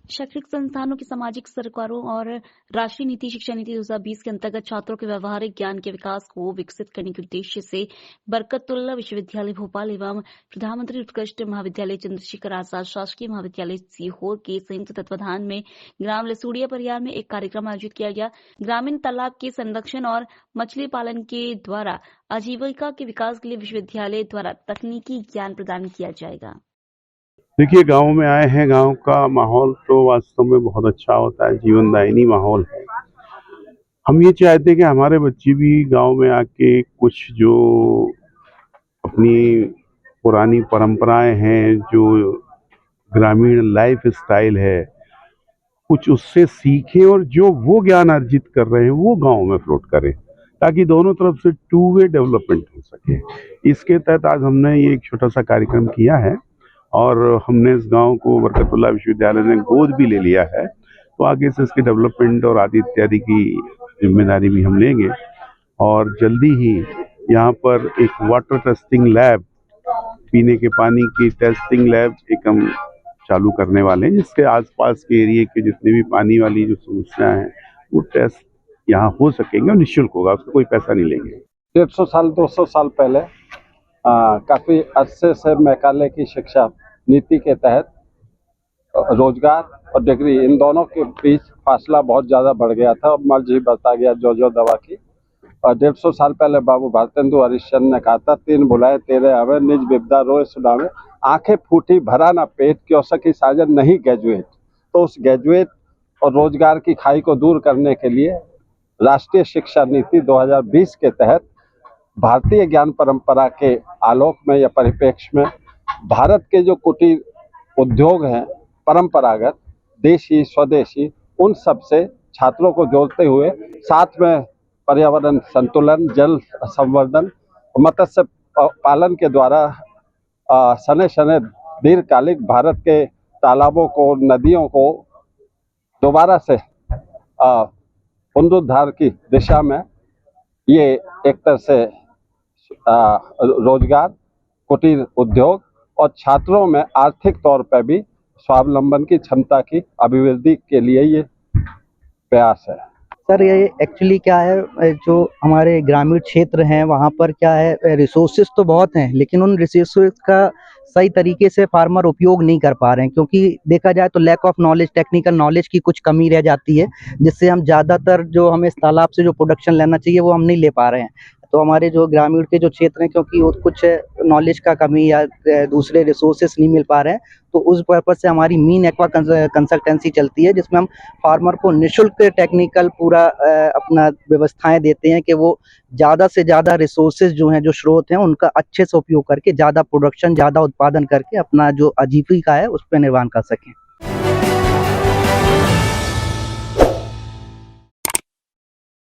शैक्षणिक संस्थानों की सामाजिक सरकारों और राष्ट्रीय नीति शिक्षा नीति 2020 के अंतर्गत छात्रों के व्यवहारिक ज्ञान के विकास को विकसित करने के उद्देश्य से बरकतुल्लाह विश्वविद्यालय भोपाल एवं प्रधानमंत्री उत्कृष्ट महाविद्यालय चंद्रशेखर आजाद शासकीय महाविद्यालय सीहोर के संयुक्त तत्वाधान में ग्राम लसूड़िया परियार में एक कार्यक्रम आयोजित किया गया। ग्रामीण तालाब के संरक्षण और मछली पालन के द्वारा आजीविका के विकास के लिए विश्वविद्यालय द्वारा तकनीकी ज्ञान प्रदान किया जाएगा। देखिए, गांव में आए हैं। गांव का माहौल तो वास्तव में बहुत अच्छा होता है, जीवनदायिनी माहौल है। हम ये चाहते हैं कि हमारे बच्चे भी गांव में आके कुछ जो अपनी पुरानी परंपराएं हैं, जो ग्रामीण लाइफ स्टाइल है, कुछ उससे सीखें और जो वो ज्ञान अर्जित कर रहे हैं वो गांव में फ्लोट करें, ताकि दोनों तरफ से टू वे डेवलपमेंट हो सके। इसके तहत आज हमने ये एक छोटा सा कार्यक्रम किया है और हमने इस गांव को बरकतुल्लाह विश्वविद्यालय ने गोद भी ले लिया है। तो आगे से इसके डेवलपमेंट और आदि इत्यादि की जिम्मेदारी भी हम लेंगे और जल्दी ही यहाँ पर एक वाटर टेस्टिंग लैब, पीने के पानी की टेस्टिंग लैब एक हम चालू करने वाले हैं, जिसके आसपास के एरिया के जितने भी पानी वाली जो समस्याएं हैं वो टेस्ट यहाँ हो सकेंगे और निःशुल्क होगा, उसका कोई पैसा नहीं लेंगे। 150 साल 200 साल पहले काफ़ी अरसे से मैकाले की शिक्षा नीति के तहत रोजगार और डिग्री इन दोनों के बीच फासला बहुत ज़्यादा बढ़ गया था और मर्ज ही बढ़ता गया जो दवा की। और 150 साल पहले बाबू भारतेंदु हरिश्चंद्र ने कहा था, 3 बुलाए तेरे आवे, निज विपदा रोए सुनावे, आंखें फूटी भरा ना पेट, क्यों सकी साजन नहीं ग्रेजुएट। तो उस ग्रेजुएट और रोजगार की खाई को दूर करने के लिए राष्ट्रीय शिक्षा नीति 2020 के तहत भारतीय ज्ञान परंपरा के आलोक में या परिप्रेक्ष्य में भारत के जो कुटीर उद्योग हैं परंपरागत देशी स्वदेशी, उन सब से छात्रों को जोड़ते हुए साथ में पर्यावरण संतुलन, जल संवर्धन, मत्स्य पालन के द्वारा सने सने दीर्घकालिक भारत के तालाबों को, नदियों को दोबारा से पुनरुद्धार की दिशा में ये एक तरह से रोजगार, कुटीर उद्योग और छात्रों में आर्थिक तौर पर भी स्वावलंबन की क्षमता की अभिवृद्धि के लिए ये प्रयास है। सर, ये एक्चुअली क्या है, जो हमारे ग्रामीण क्षेत्र हैं वहाँ पर क्या है, रिसोर्सेज तो बहुत हैं लेकिन उन रिसोर्सेज का सही तरीके से फार्मर उपयोग नहीं कर पा रहे हैं, क्योंकि देखा जाए तो lack of knowledge, technical knowledge की कुछ कमी रह जाती है, जिससे हम ज़्यादातर जो हमें इस तालाब से जो प्रोडक्शन लेना चाहिए वो हम नहीं ले पा रहे हैं। तो हमारे जो ग्रामीण के जो क्षेत्र हैं, क्योंकि वो कुछ नॉलेज का कमी या दूसरे रिसोर्सेज नहीं मिल पा रहे हैं, तो उस पर्पज़ से हमारी मीन एक्वा कंसल्टेंसी चलती है, जिसमें हम फार्मर को निःशुल्क टेक्निकल पूरा अपना व्यवस्थाएं देते हैं कि वो ज़्यादा से ज़्यादा रिसोर्सेज जो हैं, जो स्रोत हैं, उनका अच्छे से उपयोग करके ज़्यादा प्रोडक्शन, ज़्यादा उत्पादन करके अपना जो आजीविका है उस पर निर्वाह कर सकें।